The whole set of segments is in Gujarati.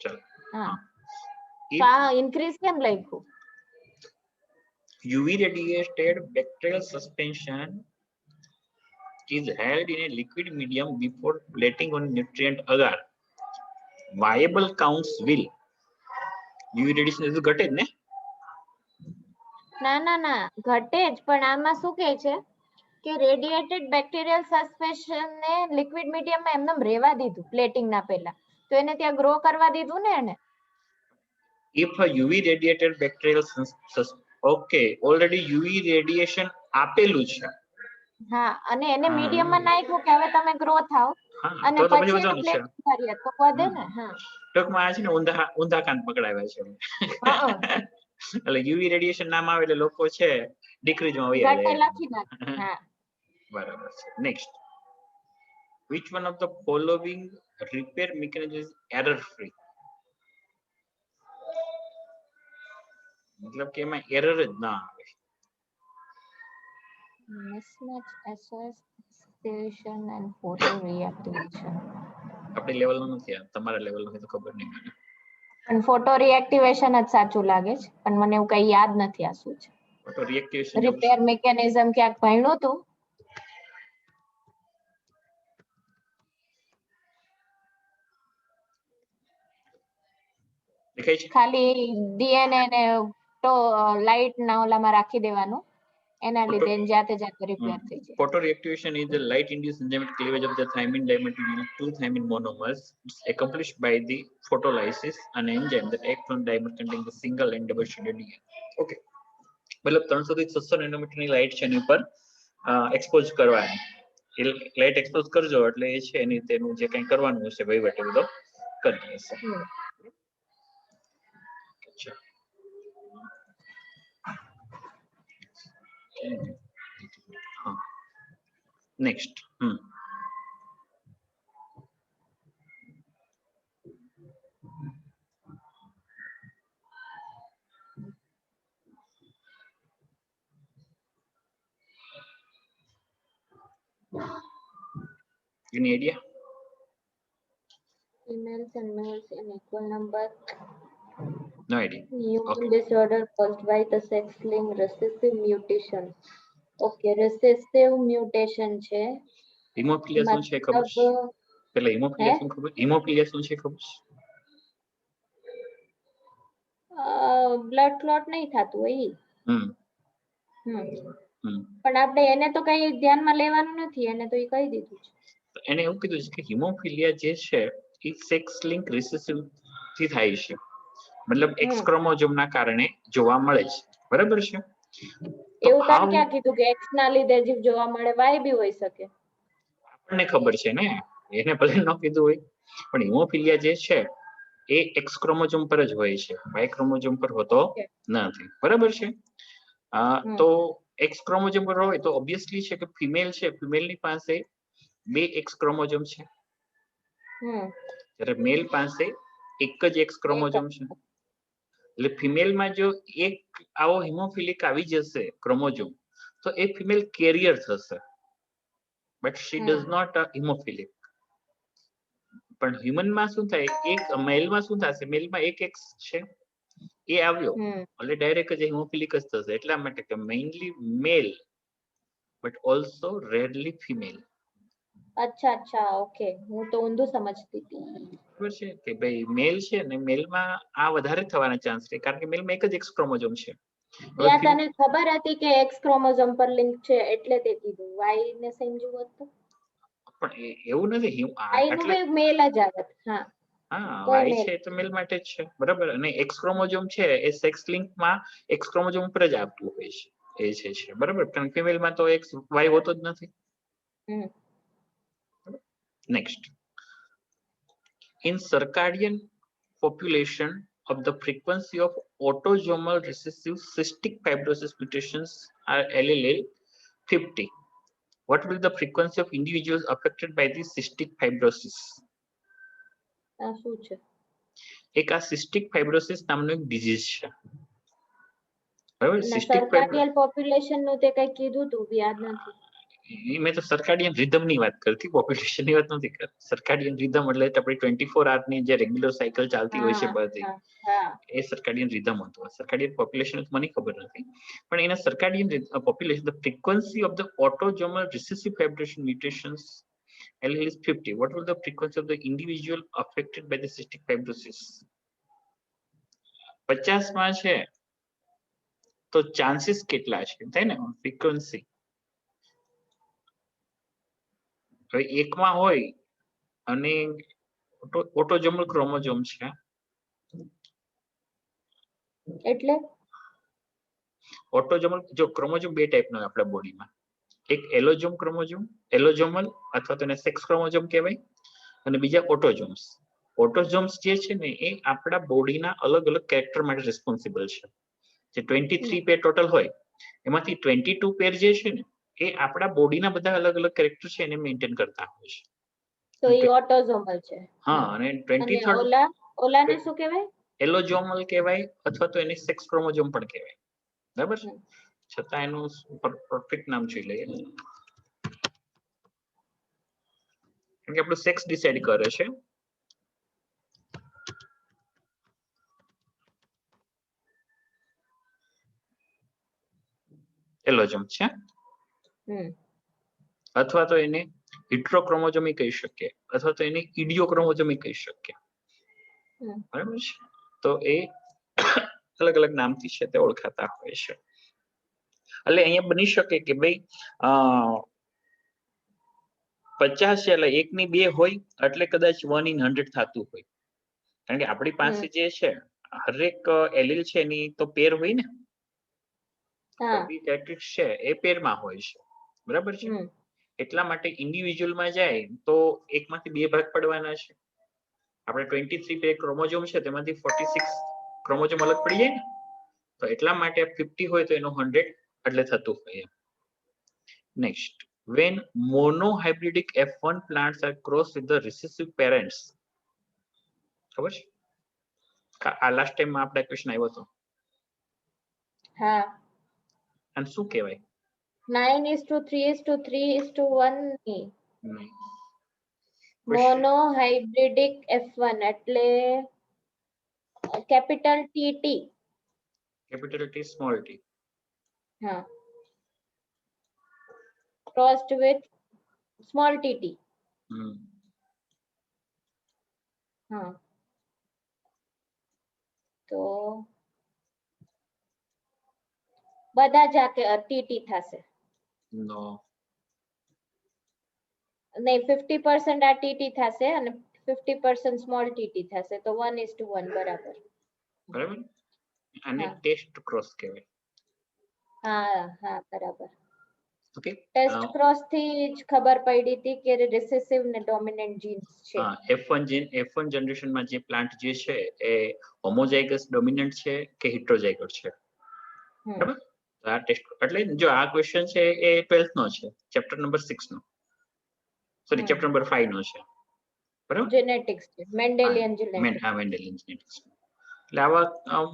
ચલ હા if તો આ ઇન્ક્રીઝ કેમ લખ્યું? UV radiated bacterial suspension is held in a liquid medium before plating on nutrient agar. Viable counts will. UV radiation is ઘટે જ ને? ના ના ના ઘટે જ, પણ આમાં શું કહે છે કે રેડિએટેડ બેક્ટેરિયલ સસ્પેન્શન ને લિક્વિડ મીડિયમમાં એમને રહેવા દીધું પ્લેટિંગ ના પહેલા, તો એને ત્યાં ગ્રો કરવા દીધું ને એને. If a UV radiated bacterial okay, already UV radiation આપેલું છે. હા, અને એને મીડિયમમાં નાખ્યું કે હવે તમે ગ્રો થાઓ અને તો પછી વધવાનું છે. પ્લેટિંગ કરીએ તો વધે ને. હા, ટૂંકમાં આ છે ને ઊંધા કાન પકડાવ્યા છે. એટલે યુવી રેડિયેશન નામ આવે એટલે લોકો છે ડિક્રીઝમાં વહી આવે. ઘટે લખી નાખે. હા, બરાબર છે. Next, which one of the following repair mechanism is error free? મતલબ કે એમાં એરર જ ના આવે. mismatch association and photo reactivation. આપણી લેવલનું નથી, આ તમારા લેવલનું હોય તો ખબર નહીં મને. પણ ફોટો રિએક્ટિવેશન જ સાચું લાગે છે, પણ મને એવું કઈ યાદ નથી આ શું છે. ફોટો રિએક્ટિવેશન રિપેર મિકેનિઝમ ક્યાંક ભણ્યું હતું. દેખાય છે ખાલી ડીએનએ ને તો લાઇટ ના ઓલામાં રાખી દેવાનું, એના લીધે જાતે જાતે રિપેર થઈ જાય. Photo reactivation is the light induced enzymatic cleavage of the thymine dimethyl unit two thymine monomers. It's accomplished by the photolysis, an enzyme that acts on dimer containing the single and double stranded DNA. Okay, मतलब 300 થી 600 નેનોમીટર ની લાઇટ છે એની ઉપર એક્સપોઝ કરવાની. એ લાઇટ એક્સપોઝ કરજો એટલે એ છે એની તેનું જે કંઈ કરવાનું હશે વહીવટ એ બધો કરી લેશે. Next. Any idea? Females and males in equal number. No idea. Human disorder caused by the sex-linked recessive mutation. Okay, recessive mutation છે. હિમોફિલિયા શું છે ખબર છે? પેલા હિમોફિલિયા શું ખબર? હિમોફિલિયા શું છે ખબર છે? બ્લડ ક્લોટ નહીં થતું હોય. પણ આપણે એને તો કઈ ધ્યાનમાં લેવાનું નથી, એને તો એ કહી દીધું છે. એને એવું કીધું છે કે હિમોફિલિયા જે છે એ સેક્સ લિંક રિસેસિવ થી થાય છે, મતલબ એક્સ ક્રોમોઝોમ ના કારણે જોવા મળે છે. બરાબર છે? એવું કામ ક્યાં કીધું કે એક્સ ના લીધે જીવ જોવા મળે? વાય બી હોઈ શકે. આપણને ખબર છે ને, એને ભલે ન કીધું હોય, પણ હિમોફિલિયા જે છે એ એક્સ ક્રોમોઝોમ પર જ હોય છે, વાય ક્રોમોઝોમ પર હોતો નથી. બરાબર છે? તો એક્સ ક્રોમોઝોમ પર હોય તો ઓબ્વિયસલી છે કે ફિમેલ છે, ફિમેલની પાસે 2 એક્સ ક્રોમોઝોમ છે, જ્યારે મેલ પાસે એક જ એક્સ ક્રોમોઝોમ છે. એટલે ફિમેલમાં જો એક આવો હિમોફિલિક આવી જશે ક્રોમોઝોમ તો એ ફિમેલ કેરિયર થશે, but she does not a hemophilic. પણ હ્યુમનમાં શું થાય, એક મેલમાં શું થશે, મેલમાં એક એક્સ છે એ આવ્યો એટલે ડાયરેક્ટ જ હિમોફિલિક જ થશે. એટલા માટે કે mainly male but also rarely female. અચ્છા અચ્છા, ઓકે, હું તો ઊંધું સમજતી હતી. ખબર છે કે ભાઈ મેલ છે ને મેલમાં આ વધારે થવાના ચાન્સ છે, કારણ કે મેલમાં એક જ એક્સ ક્રોમોઝોમ છે. ત્યાં તને ખબર હતી કે એક્સ ક્રોમોઝોમ પર લિંક છે એટલે તે કીધું, વાય ને સમજ્યું હોત તો? પણ એવું નથી, આઈ નું બી મેલ જ આવત. હા વાય છે તો મેલ માટે જ છે. બરાબર? અને એક્સ ક્રોમોઝોમ છે એ સેક્સ લિંકમાં એક્સ ક્રોમોઝોમ ઉપર જ આપતું હોય છે, એ છે. બરાબર? કારણ કે ફિમેલમાં તો એક્સ વાય હોતો જ નથી. Next, in circadian population of the frequency of autosomal recessive cystic fibrosis mutations are allele 50. What will the frequency of individuals affected by this cystic fibrosis? શું છે? એક આ સિસ્ટિક ફાઇબ્રોસિસ નામનું એક ડિઝીઝ છે. બરાબર? સર્કાડિયલ પોપ્યુલેશન નું તે કઈ કીધું તું, યાદ નથી. મેં તો સર્કાડિયન રિધમ ની વાત કરતી, પોપ્યુલેશન ની વાત નથી કરતી. સર્કાડિયન રિધમ એટલે આપણી 24 hour ની જે રેગ્યુલર સાયકલ ચાલતી હોય છે બધી, એ સર્કાડિયન રિધમ હતું. સર્કાડિયન પોપ્યુલેશન મને ખબર નથી, પણ એના circadian population, the frequency of the autosomal recessive fibration mutations allele is 50. What was the frequency of the individual affected by the cystic fibrosis? 50 માં છે તો ચાન્સીસ કેટલા છે થાય ને ફ્રીક્વન્સી. હવે એકમાં હોય અને ઓટોસોમલ ક્રોમોસોમ છે એટલે ઓટોસોમલ, જો ક્રોમોસોમ બે ટાઈપનો હોય આપણા બોડીમાં, એક એલોસોમ ક્રોમોસોમ, એલોસોમલ અથવા તો એને સેક્સ ક્રોમોસોમ કહેવાય, અને બીજા ઓટોસોમ્સ. ઓટોસોમ્સ જે છે ને એ આપણા બોડીના અલગ અલગ કેરેક્ટર માટે રિસ્પોન્સિબલ છે. જે 23 પેર ટોટલ હોય એમાંથી 22 પેર જે છે ને એ આપણા બોડીના બધા અલગ અલગ કેરેક્ટર છે એને મેન્ટેન કરતા હોય છે. તો એ ઓટોસોમલ છે. હા, અને 23rd ઓલાને શું કહેવાય? એલોસોમલ કહેવાય અથવા તો એને સેક્સ ક્રોમોસોમ પણ કહેવાય. બરાબર છે, છતાં એનું પરફેક્ટ નામ જોઈ લઈએ, કેમ કે આપણું સેક્સ ડિસાઈડ કરે છે. એલોસોમ છે, અથવા તો એને હિટ્રોક્રોમોસોમી કહી શકીએ, અથવા તો એને ઇડિયોક્રોમોસોમી કહી શકીએ. બરાબર છે, તો એ અલગ અલગ નામથી છે તે ઓળખાતા હોય છે. એટલે અહીંયા બની શકે કે ભાઈ 50 છે એટલે 1 ની 2 હોય એટલે કદાચ 1 in 100 થતું હોય, કારણ કે આપણી પાસે જે છે હરેક એલીલ છે એની તો પેર હોય ને, છે એ પેરમાં હોય છે. બરાબર છે, એટલા માટે ઇન્ડિવિજ્યુઅલમાં જાય તો એકમાંથી 2 ભાગ પડવાના છે. આપણે 23 પેર ક્રોમોસોમ છે તેમાંથી 46 ક્રોમોસોમ અલગ પડી જાય ને, તો એટલા માટે 50 હોય તો એનો 100 એટલે થતું હોય. Next, when monohybridic F1 plants are crossed with the recessive parents. ખબર છે આ લાસ્ટ ટાઈમ માં આપણે ક્વેશ્ચન આવ્યો હતો. હા, અને શું કહેવાય? 9:3:3:1 મોનોહાઇબ્રિડિક F1 એટલે capital TT, capital T small t. હા, crossed with small tt. હા, તો બધા જ આ TT થશે. નો, નહીં, 50% આ TT થશે અને 50% સ્મોલ TT થશે, તો 1:1 બરાબર. બરાબર, આને ટેસ્ટ ક્રોસ કહેવાય. હા હા, બરાબર. ઓકે, ટેસ્ટ ક્રોસ થી જ ખબર પડી હતી કે રિસેસિવ ને ડોમિનન્ટ જીન્સ છે. હા, F1 જનરેશનમાં જે પ્લાન્ટ જે છે એ હોમોઝાઇગસ ડોમિનન્ટ છે કે હિટ્રોઝાઇગસ છે. બરાબર, આ ટેસ્ટ એટલે જો આ ક્વેશ્ચન છે એ 12th નો છે, ચેપ્ટર નંબર 6 નો, સોરી ચેપ્ટર નંબર 5 નો છે. બરાબર, જેનેટિક્સ છે, મેન્ડેલિયન જેનેટિક્સ. હા, મેન્ડેલિયન જેનેટિક્સ. એટલે આવા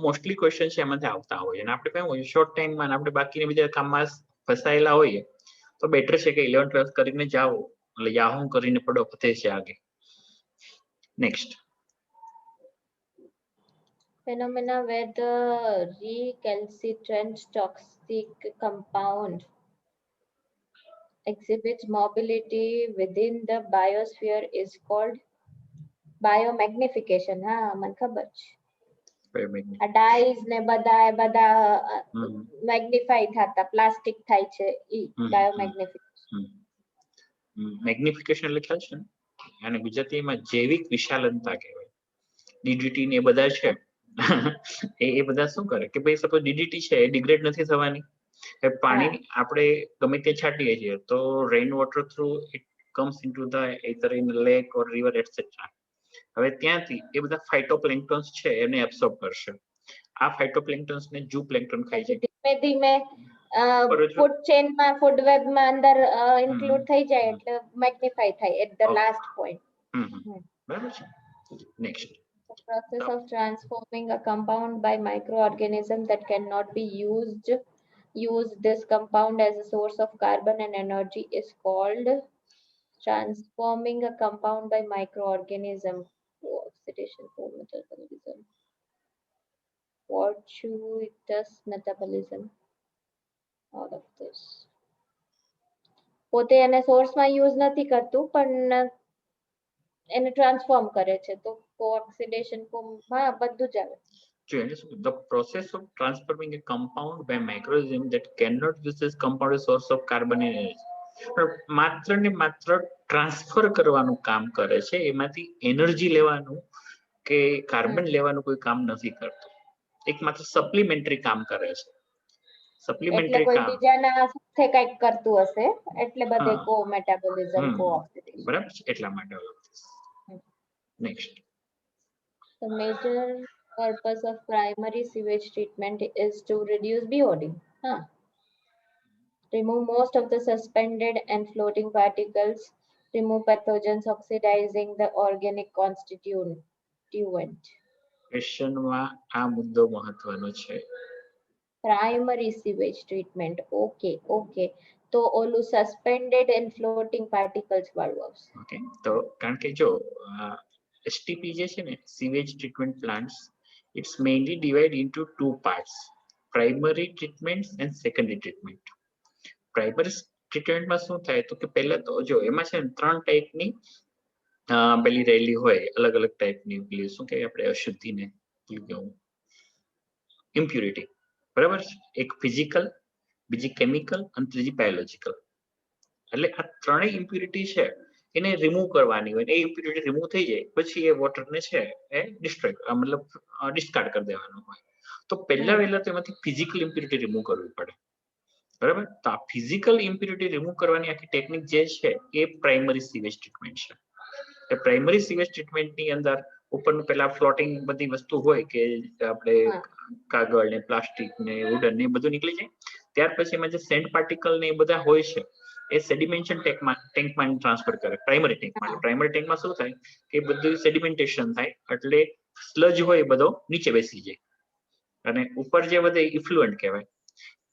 મોસ્ટલી ક્વેશ્ચન છે એમાંથી આવતા હોય, અને આપણે કહેવું હોય શોર્ટ ટાઈમમાં આપણે બાકીના બીજા કામમાં ફસાયેલા હોઈએ તો બેટર છે કે 11th 12th કરીને જાઓ, એટલે યાહું કરીને પડો પતે છે આગે. Next, phenomena where the recalcitrant toxic compound exhibits mobility within the biosphere is called biomagnification. હા, મને ખબર છે. આ ડાઈઝ ને બધા મેગ્નિફાઈ થતા પ્લાસ્ટિક થાય છે, ઈ બાયોમેગ્નિફિકેશન. મેગ્નિફિકેશન એટલે ખ્યાલ છે ને, અને ગુજરાતીમાં જૈવિક વિશાલનતા કહેવાય. ડીડીટી ને એ બધા છે એ બધા શું કરે કે ભાઈ સપોઝ ડીડીટી છે એ ડિગ્રેડ નથી થવાની, પાણી આપણે ગમે તે છાંટીએ છીએ તો rain water through it comes into the either in lake or river etc. હવે ત્યાંથી એ બધા ફાઇટોપ્લેન્ક્ટન્સ છે એને એબ્સોર્બ કરશે. આ ફાઇટોપ્લેન્ક્ટન્સ ને જુ પ્લેન્ક્ટન ખાય છે. ધીમે ધીમે ફૂડ ચેન માં, ફૂડ વેબ માં અંદર ઇન્ક્લુડ થઈ જાય એટલે મેગ્નિફાઈ થાય એટ ધ લાસ્ટ પોઈન્ટ. બરાબર છે. Next, the process of transforming a compound by microorganism that cannot be used use this compound as a source of carbon and energy is called transforming a compound by microorganism, oxidation, metabolism, fortuitous metabolism, all of this. પોતે એને સોર્સમાં યુઝ નથી કરતું પણ એને ટ્રાન્સફોર્મ કરે છે તો કોઓક્સિડેશન માં બધું જ આવે. The process of transforming a compound by microorganism that cannot use this compound as source of carbon and energy. માત્ર ને માત્ર ટ્રાન્સફર કરવાનું કામ કરે છે, એમાંથી એનર્જી લેવાનું કે કાર્બન લેવાનું કોઈ કામ નથી કરતું, એક માત્ર સપ્લિમેન્ટરી કામ કરે છે. એટલે સપ્લિમેન્ટરી કોઈ કામ બીજાના સાથે કંઈક કરતું હશે એટલે બધે હા. કો મેટાબોલિઝમ હમ. કો ઓક્સિડેશન. બરાબર છે, એટલા માટે next The major purpose of primary sewage treatment is to reduce BOD. Remove most of the suspended and floating particles, remove pathogens oxidizing the organic constituent. ક્વેશ્ચનમાં આ મુદ્દો મહત્વનો છે. Primary sewage treatment. Okay. તો ઓલું suspended and floating particles વાળું આવશે. ઓકે, તો કારણ કે જો STP જે છે ને, sewage treatment plants, it's mainly divided into two parts, primary treatments and secondary treatment. Primary treatment માં શું થાય તો કે પહેલા તો જો એમાં છે ને ત્રણ ટાઈપની પેલી રહેલી હોય, અલગ અલગ ટાઈપની પેલી શું કહેવાય આપણે અશુદ્ધિને ઇમ્પ્યુરિટી, બરાબર છે. એક ફિઝિકલ, બીજી કેમિકલ અને ત્રીજી બાયોલોજીકલ. એટલે આ ત્રણેય ઇમ્પ્યુરિટી છે એને રિમૂવ કરવાની હોય, એ ઇમ્પ્યુરિટી રિમૂવ થઈ જાય પછી એ વોટરને છે એ ડિસ્ટ્રોય મતલબ ડિસ્કાર્ડ કરી દેવાનું હોય. તો પહેલા વહેલા તો એમાંથી ફિઝિકલ ઇમ્પ્યુરિટી રિમૂવ કરવી પડે, બરાબર. તો આ ફિઝિકલ ઇમ્પ્યુરિટી રિમૂવ કરવાની આખી ટેકનિક જે છે એ પ્રાઇમરી સીવેજ ટ્રીટમેન્ટ છે. એ પ્રાઇમરી સીવેજ ટ્રીટમેન્ટની અંદર ઉપરનું પેલા ફ્લોટિંગ બધી વસ્તુ હોય કે આપણે કાગળ ને પ્લાસ્ટિક ને વુડન ને બધું નીકળી જાય. ત્યાર પછી એમાં જે સેન્ડ પાર્ટિકલ ને એ બધા હોય છે એ સેડિમેન્શન ટેન્કમાં ટ્રાન્સફર કરે, પ્રાઇમરી ટેન્કમાં. પ્રાઇમરી ટેન્કમાં શું થાય કે બધું સેડિમેન્ટેશન થાય એટલે સ્લજ હોય એ બધો નીચે બેસી જાય અને ઉપર જે બધે ઇફ્લુઅન્ટ કહેવાય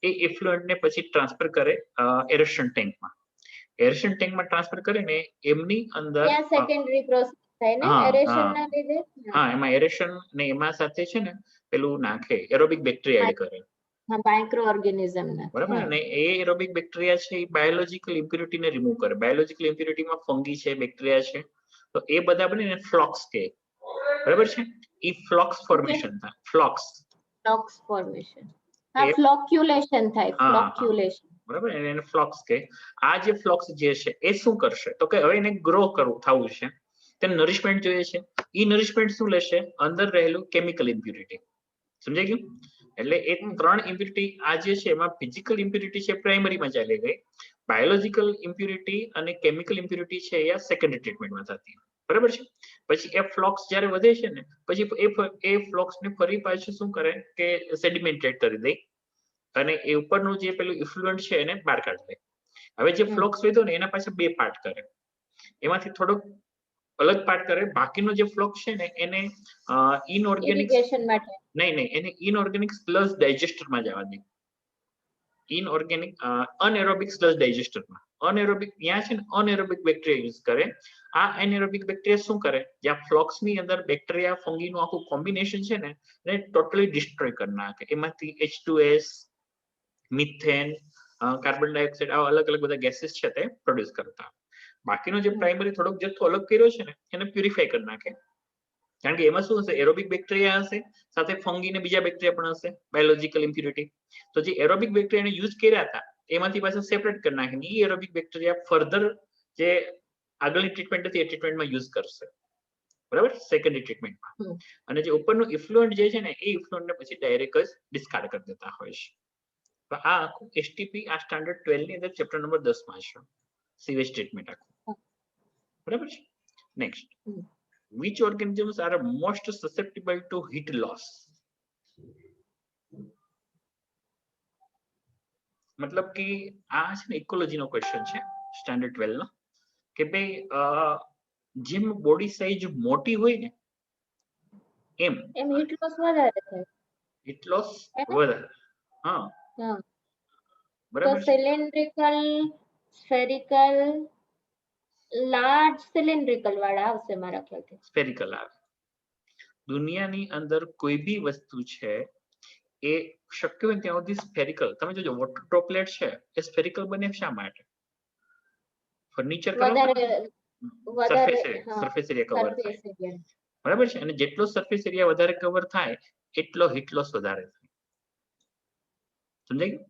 એ ઇફ્લુઅન્ટ ને પછી ટ્રાન્સફર કરે એરેશન ટેન્કમાં. એરેશન ટેન્કમાં ટ્રાન્સફર કરીને એમની અંદર સેકન્ડરી પ્રોસેસ થાય ને એરેશન ના લીધે. હા, એમાં એરેશન ને એમાં સાથે છે ને પેલું નાખે એરોબિક બેક્ટેરિયા એડ કરે, માઇક્રો ઓર્ગેનિઝમ ને, બરાબર ને. એ એરોબિક બેક્ટેરિયા છે એ બાયોલોજીકલ ઇમ્પ્યુરિટીને રિમૂવ કરે. બાયોલોજીકલ ઇમ્પ્યુરિટીમાં ફંગી છે, બેક્ટેરિયા છે, તો એ બધા બનીને ફ્લોક્સ કહે, બરાબર છે. એ ફ્લોક્સ ફોર્મેશન થાય, ફ્લોક્સ ફોર્મેશન. હા, ફ્લોક્યુલેશન થાય, ફ્લોક્યુલેશન, બરાબર. એને ફ્લોક્સ કહે. આ જે ફ્લોક્સ જે છે એ શું કરશે તો કે હવે એને ગ્રો થવું છે, તેને નરિશમેન્ટ જોઈએ છે. એ નરિશમેન્ટ શું લેશે? અંદર રહેલું કેમિકલ ઇમ્પ્યુરિટી. સમજાઈ ગયું? એટલે એ ત્રણ ઇમ્પ્યુરિટી આ જે છે એમાં ફિઝિકલ ઇમ્પ્યુરિટી છે પ્રાઇમરીમાં ચાલી ગઈ, બાયોલોજીકલ ઇમ્પ્યુરિટી અને કેમિકલ ઇમ્પ્યુરિટી છે એ સેકન્ડરી ટ્રીટમેન્ટમાં થતી, બરાબર છે. પછી એ ફ્લોક્સ જ્યારે વધે છે ને પછી એ ફ્લોક્સને ફરી પાછું શું કરે કે સેડિમેન્ટેડ કરી દે અને એ ઉપરનું જે પેલું ઇફ્લુઅન્ટ છે એને બહાર કાઢી દે. હવે જે ફ્લોક્સ વધ્યો ને એના પાછળ બે પાર્ટ કરે, એમાંથી થોડોક અલગ પાર્ટ કરે, બાકીનો જે ફ્લોક્સ છે ને એને ઇનઓર્ગેનિક નહીં એને ઇનઓર્ગેનિક સ્લજ ડાયજેસ્ટરમાં જવા દે. Inorganic અનએરોબિક sludge ડાયજેસ્ટરમાં. અનએરોબિક ત્યાં છે ને અનએરોબિક બેક્ટેરિયા યુઝ કરે. આ એનએરોબિક બેક્ટેરિયા શું કરે, જ્યાં ફ્લોક્સની અંદર બેક્ટેરિયા ફંગીનું આખું કોમ્બિનેશન છે ને એને ટોટલી ડિસ્ટ્રોય કરી નાખે. એમાંથી H2S, મિથેન, કાર્બન ડાયોક્સાઇડ આવા અલગ અલગ બધા ગેસીસ છે તે પ્રોડ્યુસ કરતા. બાકીનો જે પ્રાઇમરી થોડોક જથ્થો અલગ કર્યો છે ને એને પ્યુરિફાય કરી નાખે. કારણ કે એમાં શું હશે, એરોબિક બેક્ટેરિયા હશે, સાથે ફંગી ને બીજા બેક્ટેરિયા પણ હશે, બાયોલોજીકલ ઇમ્પ્યુરિટી. તો જે એરોબિક બેક્ટેરિયાને યુઝ કર્યા હતા એમાંથી પાછા સેપરેટ કરી નાખીને એ એરોબિક બેક્ટેરિયા ફર્ધર જે આગળની ટ્રીટમેન્ટ હતી એ ટ્રીટમેન્ટમાં યુઝ કરશે, બરાબર, સેકન્ડરી ટ્રીટમેન્ટમાં. અને જે ઉપરનું ઇફ્લુઅન્ટ જે છે ને એ ઇફ્લુઅન્ટને પછી ડાયરેક્ટ જ ડિસ્કાર્ડ કરી દેતા હોય છે. તો આ આખું એસટીપી આ સ્ટાન્ડર્ડ 12 ની અંદર ચેપ્ટર નંબર 10 માં છે, સીવેજ ટ્રીટમેન્ટ આખું, બરાબર છે. Next, which organisms are most susceptible to heat loss? મતલબ કે આ છે ને ઇકોલોજીનો ક્વેશ્ચન છે સ્ટાન્ડર્ડ 12 નો કે ભાઈ જેમ બોડી સાઈઝ મોટી હોય ને એમ હીટ લોસ વધારે થાય. હીટ લોસ વધારે. હા, બરાબર છે? સિલિન્ડ્રિકલ, સ્ફેરિકલ, લાર્જ સિલિન્ડ્રિકલ વાળા આવશે મારા ખ્યાલથી. સ્ફેરિકલ આવે. દુનિયાની અંદર કોઈ બી વસ્તુ છે એ શક્ય હોય ત્યાં સુધી સ્ફેરિકલ. તમે જોજો વોટર ડ્રોપલેટ છે એ સ્ફેરિકલ બને શા માટે? ફર્નિચર કરો વધારે સરફેસ એરિયા કવર થાય, સરફેસ એરિયા. બરાબર છે? અને જેટલો સરફેસ એરિયા વધારે કવર થાય એટલો હીટ લોસ વધારે થાય. સમજાઈ ગયું?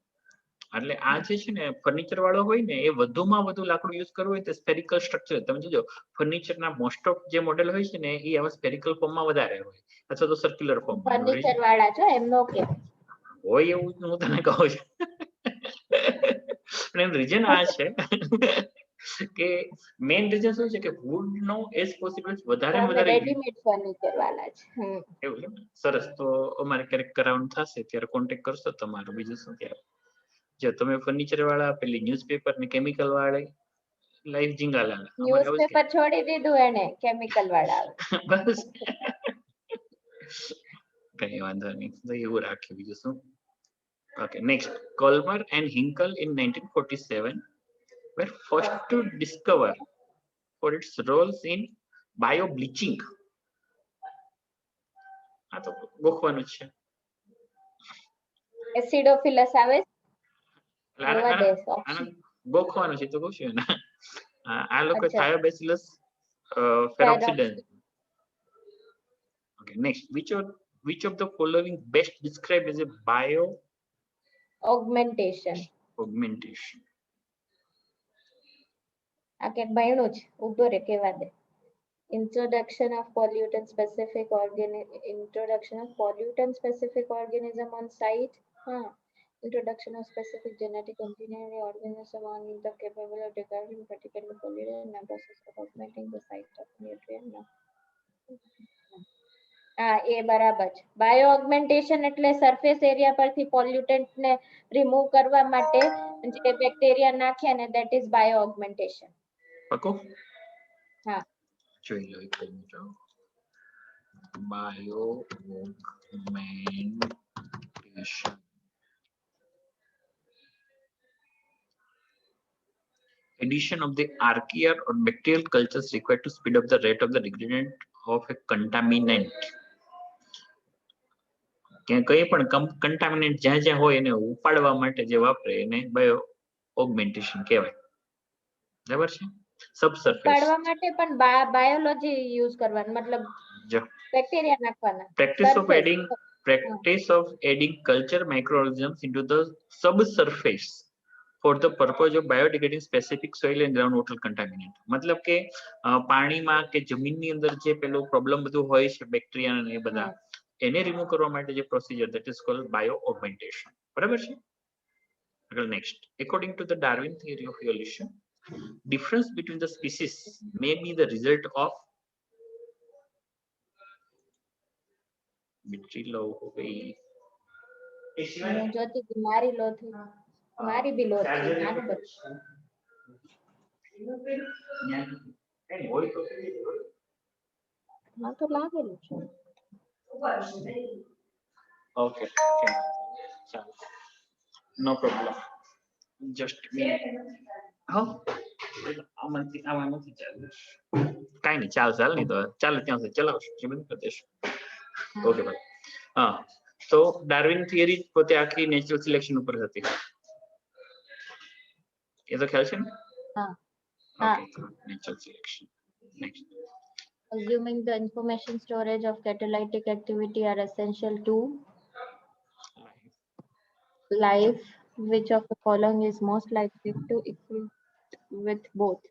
એટલે આ જે છે ને ફર્નિચર વાળો હોય ને એ વધુમાં વધુ લાકડું યુઝ કરવું હોય તો સ્ફેરિકલ સ્ટ્રક્ચર. તમે જોજો ફર્નિચરના મોસ્ટ ઓફ જે મોડેલ હોય છે ને એ આવા સ્ફેરિકલ ફોર્મમાં વધારે હોય અથવા તો સર્ક્યુલર ફોર્મમાં ફર્નિચર વાળા છો એમનો કે હોય એવું હું તને કહું છું. પણ એનું રીઝન આ છે કે મેઇન રીઝન શું છે કે વુડ નો એઝ પોસિબલ વધારે ને વધારે રેડીમેડ ફર્નિચર વાળા છે. એવું છે. સરસ. તો અમારે ક્યારેક કરાવવાનું થશે ત્યારે કોન્ટેક્ટ કરશો તમારો. બીજું શું ત્યારે જો તમે ફર્નિચર વાળા પેલી ન્યૂઝપેપર ને કેમિકલ વાળા લાઈફ જીંગાલા ન્યૂઝપેપર છોડી દીધું એને, કેમિકલ વાળા આવે. બસ કઈ વાંધો નહીં, તો એવું રાખ્યું. બીજું શું? Okay, next. Colmer and Hinkle in 1947 were first to discover for its roles in bio-bleaching. આ તો ગોખવાનું છે. એસિડોફિલસ આવે ગોખવાનું છે તો કહું છું ને. આ લોકો અચ્છા. થાયોબેસિલસ ફેરોક્સિડેન્સ. Okay, next. Which of the following best described as a bio augmentation. augmentation? આ કે ભણ્યું જ ઉભો રે કેવા દે. Introduction of pollutant specific organism on site. Introduction of specific genetic engineering organism on the capable of degrading particular pollutant and process of augmenting the site of nutrient. એ બરાબર છે. બાયો ઓગમેન્ટેશન એટલે સરફેસ એરિયા પરથી પોલ્યુટન્ટ ને રિમૂવ કરવા માટે જે બેક્ટેરિયા નાખ્યા ને that is bio augmentation. પકો? હા. જોઈ લો એક minute. Bio augmentation. Addition of the archaea or bacterial cultures required to speed up the rate of the degradation of a contaminant. કે કઈ પણ કન્ટામિનેન્ટ જ્યાં જ્યાં હોય એને ઉપાડવા માટે જે વાપરે એને બાયો ઓગમેન્ટેશન કહેવાય. બરાબર છે? સબસર્ફેસ ઉપાડવા માટે પણ બાયોલોજી યુઝ કરવાનું, મતલબ જો બેક્ટેરિયા નાખવાના. practice of adding culture microorganisms into the subsurface for the purpose of biodegrading specific soil and groundwater contaminant. મતલબ કે પાણીમાં કે જમીનની અંદર જે પેલો પ્રોબ્લેમ બધું હોય છે બેક્ટેરિયા ને એ બધા એને રિમૂવ કરવા માટે જે procedure that is called bio augmentation. બરાબર છે? Next, according to the Darwin theory of evolution, difference between the species may be the result of મારી લો થી મારી બી લો થી નાનું માં તો લાગેલું છે. Okay. No problem. Just me. આમાંથી ચાલે. કાઈ નહીં, ચાલ નહીં તો ચાલે ત્યાં સુધી ચલાવશું. જે બધું કરી દઈશું. ઓકે ભાઈ. હા, તો ડાર્વિન થિયરી પોતે આખી નેચરલ સિલેક્શન ઉપર હતી. એ તો ખ્યાલ છે ને? હા. Okay, natural selection. Next. Assuming the information storage of catalytic activity are essential to life, which of the following is most likely to equip with both?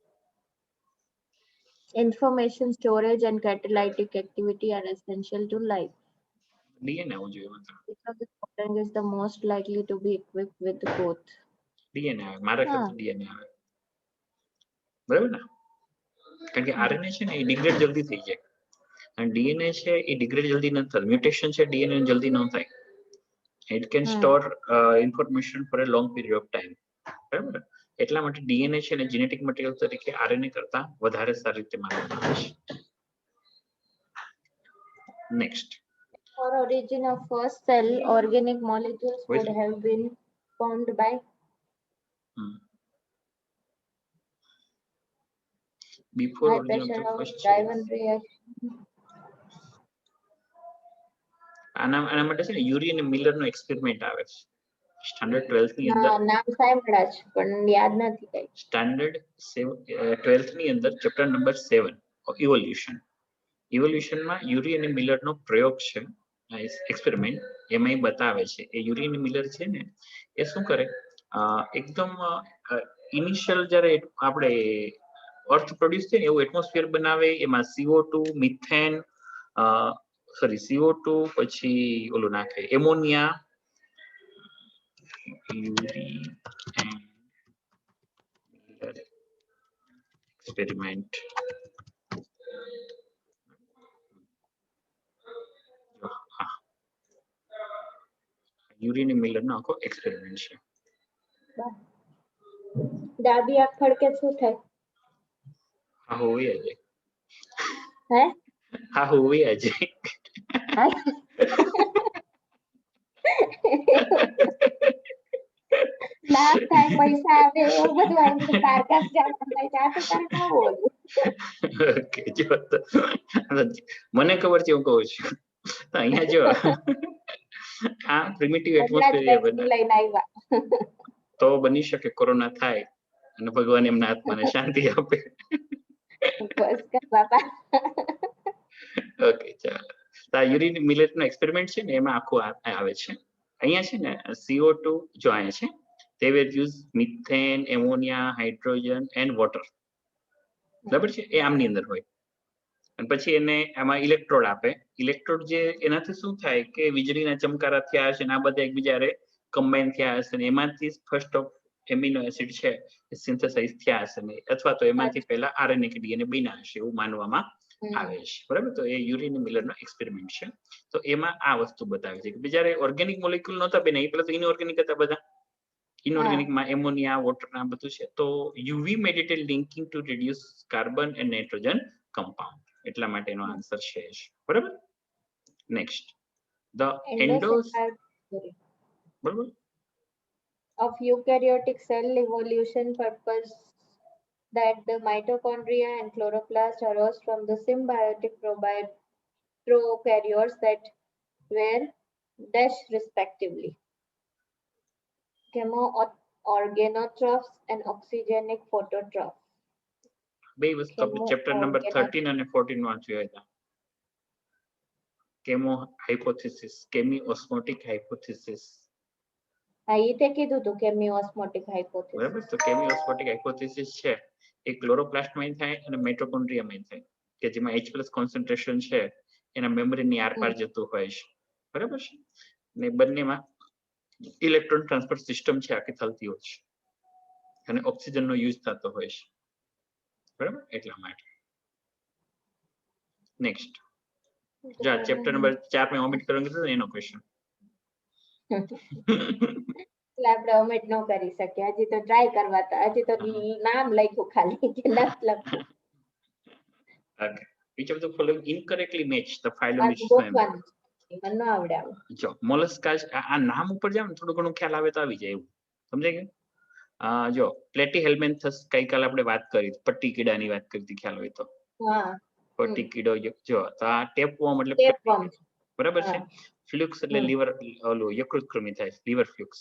Information storage and catalytic activity are essential to life. DNA આવવું જોઈએ માત્ર. Which of the following is the most likely to be equipped with both? DNA આવે. મારા ખ્યાલથી DNA આવે. બરાબર ને? કારણ કે RNA છે ને એ ડિગ્રેડ જલ્દી થઈ જાય. અને DNA છે એ ડિગ્રેડ જલ્દી ન થાય. મ્યુટેશન છે DNA જલ્દી ન થાય. It can store information for a long period of time. બરાબર? એટલા માટે DNA છે ને જેનેટિક મટીરિયલ તરીકે RNA કરતા વધારે સારી રીતે માનવામાં આવે છે. Next. For origin of first cell, organic molecules would have been formed by before high origin of pressure the of first driven change. reaction. આના માટે છે ને યુરી અને મિલર નો એક્સપેરિમેન્ટ આવે છે સ્ટાન્ડર્ડ 12th ની અંદર. નામ સાંભળ્યા છે પણ યાદ નથી કઈ. સ્ટાન્ડર્ડ 12th ની અંદર ચેપ્ટર નંબર 7 ઇવોલ્યુશન. ઇવોલ્યુશનમાં યુરી અને મિલર નો પ્રયોગ છે, એક્સપેરિમેન્ટ. એમાં બતાવે છે એ યુરી અને મિલર છે ને એ શું કરે, એકદમ ઇનિશિયલ જ્યારે આપણે અર્થ પ્રોડ્યુસ થાય ને એવું એટમોસ્ફિયર બનાવે. એમાં CO2, મિથેન, CO2 પછી ઓલું નાખે એમોનિયા, યુરી એન્ડ મિલર એક્સપેરિમેન્ટ. યુરી અને મિલર નો આખો એક્સપેરિમેન્ટ છે. ડાબી આંખ ફડકે શું થાય? હા હોય આજે, હે હા હોય આજે. લાભ થાય, પૈસા આવે, એવું બધું આવી ગયું. સાર્કસ જવાનું થાય, જાતું તારે ન બોલું. ઓકે, જો તો મને ખબર છે હું કહું છું. તો અહીંયા જો આ પ્રિમિટિવ હમણાં જ એટમોસ્ફિયર વેક્સિન લઈને આવ્યા. તો બની શકે કોરોના થાય અને ભગવાન એમના આત્માને શાંતિ આપે. બસ કર બાપા. ઓકે ચાલો. તો આ યુરી મિલેટ નો એક્સપેરિમેન્ટ છે ને એમાં આખું આવે છે. અહીંયા છે ને CO2 જો અહીંયા છે, they will use methane, ammonia, hydrogen and water. બરાબર છે, એ આમની અંદર હોય. અને પછી એને આમાં ઇલેક્ટ્રોડ આપે. ઇલેક્ટ્રોડ જે એનાથી શું થાય કે વીજળીના ચમકારા થયા હશે ને આ બધા એકબીજારે કમ્બાઈન થયા હશે ને એમાંથી ફર્સ્ટ ઓફ એમિનો એસિડ છે એ સિન્થેસાઇઝ થયા હશે ને, અથવા તો એમાંથી પહેલા RNA કે DNA બન્યા હશે એવું માનવામાં આવે છે. બરાબર, તો એ યુરી અને મિલર નો એક્સપેરિમેન્ટ છે. તો એમાં આ વસ્તુ બતાવે છે કે જ્યારે ઓર્ગેનિક મોલેક્યુલ નહોતા બને એ પેલા તો ઇનઓર્ગેનિક હતા બધા. ઇનઓર્ગેનિકમાં એમોનિયા, વોટર આ બધું છે. તો UV mediated linking to reduce carbon and nitrogen compound, એટલા માટેનો આન્સર છે. બરાબર. નેક્સ્ટ, ધ એન્ડોસ. બરાબર. Of eukaryotic cell evolution purpose that the mitochondria and chloroplast arose from the symbiotic prokaryotes that were dash respectively chemo-organotrophs and oxygenic phototrophs. બે વસ્તુ ચેપ્ટર નંબર 13 અને 14 વાંચ્યું હતા. Chemo hypothesis, કેમી osmotic hypothesis. હા, એ તે કીધું હતું કેમી ઓસ્મોટિક હાઇપોથિસિસ. બરાબર, તો કેમી ઓસ્મોટિક હાઇપોથિસિસ છે એ ક્લોરોપ્લાસ્ટમાં થાય અને મિટોકોન્ડ્રિયામાં થાય કે જેમાં H+ કોન્સન્ટ્રેશન છે એના મેમ્બ્રેનની આરપાર જતું હોય છે. બરાબર છે, ને બંનેમાં ઇલેક્ટ્રોન ટ્રાન્સફર સિસ્ટમ છે આખી થતી હોય છે અને ઓક્સિજનનો યુઝ થતો હોય છે. બરાબર, એટલા માટે. નેક્સ્ટ, જા ચેપ્ટર નંબર 4 મેં ઓમિટ કરવાનું કીધું એનો ક્વેશ્ચન. એટલે આપણે ઓમિટ ન કરી શકીએ. હજી તો ટ્રાય કરવા હતા. હજી તો નામ લખ્યું ખાલી કે લખ. Okay, which of the following incorrectly match the phylum which ગોખવાનું મને ન આવડે આવું. જો મોલસ્કા, આ નામ ઉપર જાવ ને થોડું ઘણું ખ્યાલ આવે તો આવી જાય એવું. સમજાય ગયું? જો પ્લેટીહેલ્મિન્થસ ગઈકાલે આપણે વાત કરી, પટ્ટી કીડાની વાત કરી હતી, ખ્યાલ હોય તો. હા, પટ્ટી કીડો જો તો આ ટેપવોર્મ એટલે ટેપવોર્મ. બરાબર છે. ફ્લુક્સ એટલે લીવર, ઓલું યકૃત કૃમિ થાય, લીવર ફ્લુક્સ.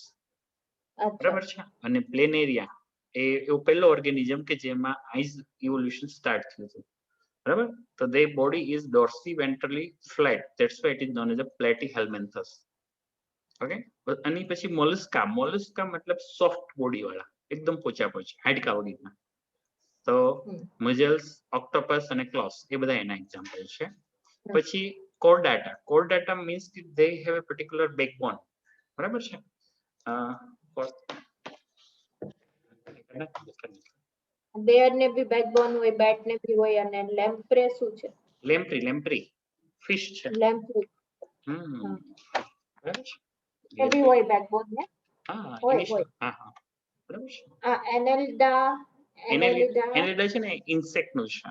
બરાબર છે. અને પ્લેનેરિયા એ એવું પહેલો ઓર્ગેનિઝમ કે જેમાં આઈઝ ઇવોલ્યુશન સ્ટાર્ટ થયું હતું. બરાબર, તો their body is dorsiventrally flat, that's why it is known as a platyhelminthes. Okay, આની પછી મોલસ્કા. મોલસ્કા મતલબ સોફ્ટ બોડી વાળા, એકદમ પોચા પોચા હાડકા વગરના. તો મજલ્સ, ઓક્ટોપસ અને ક્લોસ એ બધા એના એક્ઝામ્પલ છે. પછી કોર્ડાટા. કોર્ડાટા મીન્સ કે they have a particular backbone. બરાબર છે. બેર ને બી બેકબોન હોય, બેટ ને બી હોય, અને લેમ્પ્રે શું છે? લેમ્પ્રી ફિશ છે. લેમ્પ્રી બરાબર છે. એ બી હોય બેકબોન ને. હા, હોય. હા હા, બરાબર છે. આ એનેલિડા છે ને ઇન્સેક્ટ નું છે.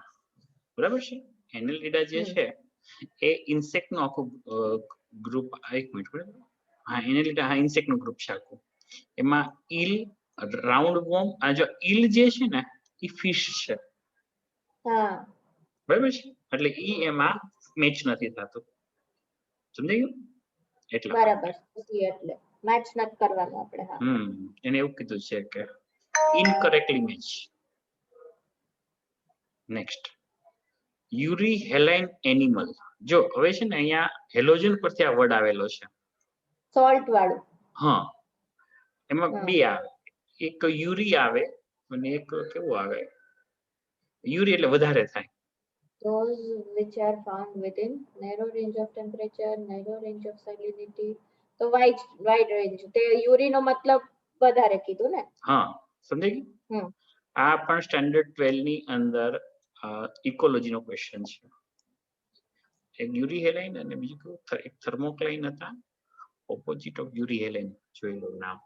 બરાબર છે. એનેલિડા જે છે એ ઇન્સેક્ટ નું આખું ગ્રુપ. એક મિનિટ, બરાબર. હા, એનેલિડા, હા, ઇન્સેક્ટ નું ગ્રુપ છે આખું. એમાં ઈલ, રાઉન્ડ વોર્મ. આ જો ઈલ જે છે ને એ ફિશ છે. હા બરાબર છે, એટલે ઈ એમાં મેચ નથી થતું, સમજાઈ ગયું? એટલા બરાબર એટલે મેચ નથી કરવાનું આપણે. હા એને એવું કીધું છે કે incorrectly match. Next euryhaline animal. જો હવે છે ને અહીંયા હેલોજન પરથી આ વર્ડ આવેલો છે. સોલ્ટ વાળું. હા એમાં બે આવે, એક યુરી આવે અને એક કેવું આવે, યુરી એટલે વધારે થાય. Those which are found within narrow range of temperature, narrow range of salinity. તો wide range. તે યુરી નો મતલબ વધારે કીધું ને? હા સમજાઈ ગયું. આ પણ સ્ટાન્ડર્ડ 12 ની અંદર ઇકોલોજી નો ક્વેશ્ચન છે. એક યુરી હેલાઇન અને બીજું કેવું એક થર્મોક્લાઇન હતા, ઓપોઝિટ ઓફ યુરી હેલાઇન, જોઈ લો નામ.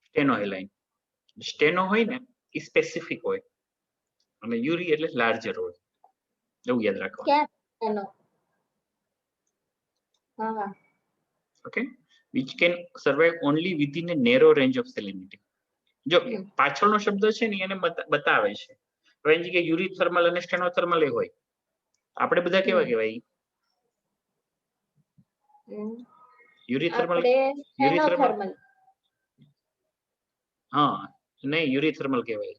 સ્ટેનો હેલાઇન. સ્ટેનો હોય ને એ સ્પેસિફિક હોય અને યુરી એટલે લાર્જર હોય, એવું યાદ રાખવાનું. Okay, which can survive only within a narrow range of salinity. જો પાછળનો શબ્દ છે ને એને બતાવે છે, હવે એની જગ્યાએ યુરી થર્મલ અને સ્ટેનો થર્મલ એ હોય, આપણે બધા કેવા કહેવાય? યુરી થર્મલ. હા નહીં, યુરી થર્મલ કહેવાય.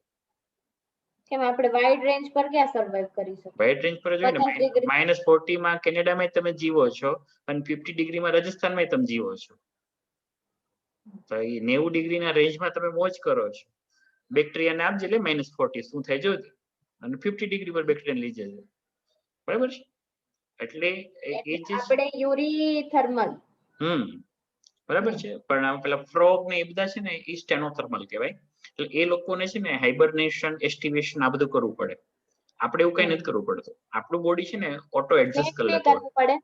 કેમ આપણે વાઇડ રેન્જ પર ક્યાં સર્વાઇવ કરી શકીએ? વાઇડ રેન્જ પર જોઈએ ને, -40 માં કેનેડામાં તમે જીવો છો અને 50 ડિગ્રીમાં રાજસ્થાનમાં તમે જીવો છો, તો એ 90 ડિગ્રીના રેન્જમાં તમે મોજ કરો છો. બેક્ટેરિયાને આપજે એટલે -40 શું થાય જોજે, અને 50 ડિગ્રી પર બેક્ટેરિયા લઈ જશે, બરાબર છે? એટલે એ જે આપણે યુરી થર્મલ. બરાબર છે, પણ પેલા ફ્રોગ ને એ બધા છે ને એ સ્ટેનોથર્મલ કહેવાય. એટલે એ લોકોને છે ને હાઇબરનેશન, એસ્ટિવેશન આ બધું કરવું પડે. આપણે એવું કઈ નથી કરવું પડતું, આપણું બોડી છે ને ઓટો એડજસ્ટ કરી લેતું હોય.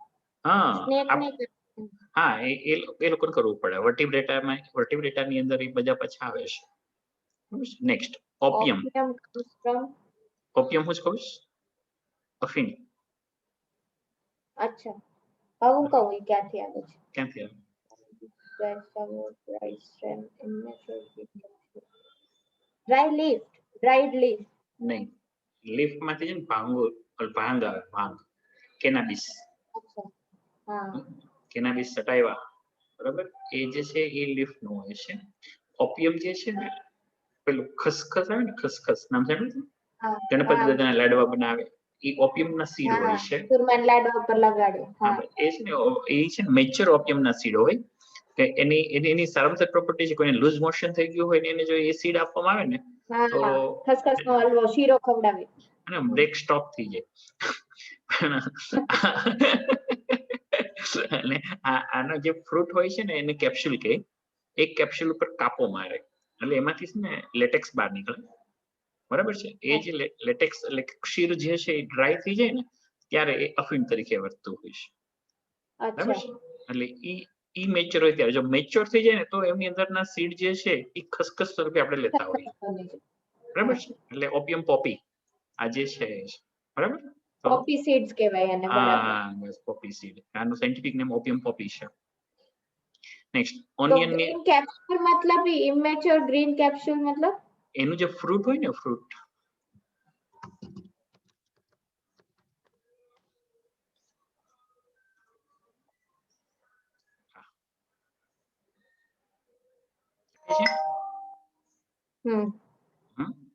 હા એ લોકોને કરવું પડે. વર્ટિબ્રેટાની અંદર એ બધા પાછા આવે છે. નેક્સ્ટ ઓપિયમ. ઓપિયમ હું જ કહું છું, અફીણ. અચ્છા, હું કહું એ ક્યાંથી આવે છે? ક્યાંથી આવે? Dried leaf. નહીં, લીફમાંથી છે ને ભાંગ આવે, ભાંગ, કેનાબિસ. કેનાબિસ સટાઈવા, બરાબર, એ જે છે એ લીફ નું હોય છે. ઓપિયમ જે છે ને પેલું ખસખસ આવે ને, ખસખસ નામ સાંભળ્યું? ગણપતિ દાદાના લાડવા બનાવે, એ ઓપિયમના સીડ હોય છે. લાડવા પર લગાડે. એ છે ને મેચ્યોર ઓપિયમના સીડ હોય કે એની સારામાં પ્રોપર્ટી છે, કોઈને લૂઝ મોશન થઈ ગયું હોય ને એને જો એ સીડ આપવામાં આવે ને તો ખસખસનો હલવો, શીરો ખવડાવે અને બ્રેક સ્ટોપ થઈ જાય. અને આનો જે ફ્રૂટ હોય છે ને એને કેપ્સ્યુલ કહે. એક કેપ્સ્યુલ ઉપર કાપો મારે એટલે એમાંથી છે ને લેટેક્સ બહાર નીકળે, બરાબર છે? એ જે લેટેક્સ એટલે ક્ષીર જે છે એ ડ્રાય થઈ જાય ને ત્યારે એ અફીણ તરીકે વર્તતું હોય છે, બરાબર છે? એટલે ઈ મેચ્યોર હોય ત્યારે, જો મેચ્યોર થઈ જાય ને તો એમની અંદરના સીડ જે છે એ ખસખસ સ્વરૂપે આપણે લેતા હોઈએ, બરાબર છે? એટલે ઓપિયમ પોપી આ જે છે, બરાબર? પોપી સીડ્સ કહેવાય એને, બરાબર. બસ પોપી સીડ, આનું સાયન્ટિફિક નેમ ઓપિયમ પોપી છે. નેક્સ્ટ ઓનિયન ની ગ્રીન કેપ્સ્યુલ મતલબ ઇમેચ્યોર ગ્રીન કેપ્સ્યુલ મતલબ એનું જે ફ્રૂટ હોય ને, ફ્રૂટ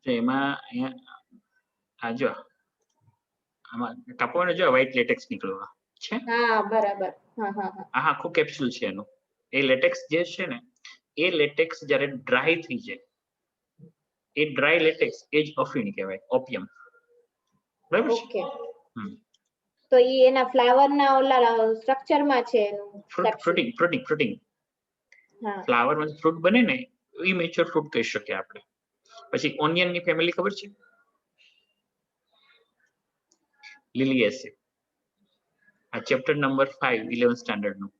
તો એમાં અહીંયા આ જો આમાં કાપવાનો જો વ્હાઈટ લેટેક્સ નીકળવા છે. હા બરાબર. આ આખું કેપ્સ્યુલ છે એનું. એ લેટેક્સ જે છે ને એ લેટેક્સ જ્યારે ડ્રાય થઈ જાય, એ ડ્રાય લેટેક્સ એ જ અફીણ કહેવાય, ઓપિયમ, બરાબર છે? તો એ એના ફ્લાવરના ઓલા સ્ટ્રક્ચરમાં છે એનું ફ્રૂટિંગ. ફ્લાવરમાં ફ્રૂટ બને ને એ મેચ્યોર ફ્રૂટ કહી શકીએ આપણે. પછી ઓનિયન ની ફેમિલી ખબર છે? લિલિએસી. આ ચેપ્ટર નંબર 5 11th સ્ટાન્ડર્ડ નું.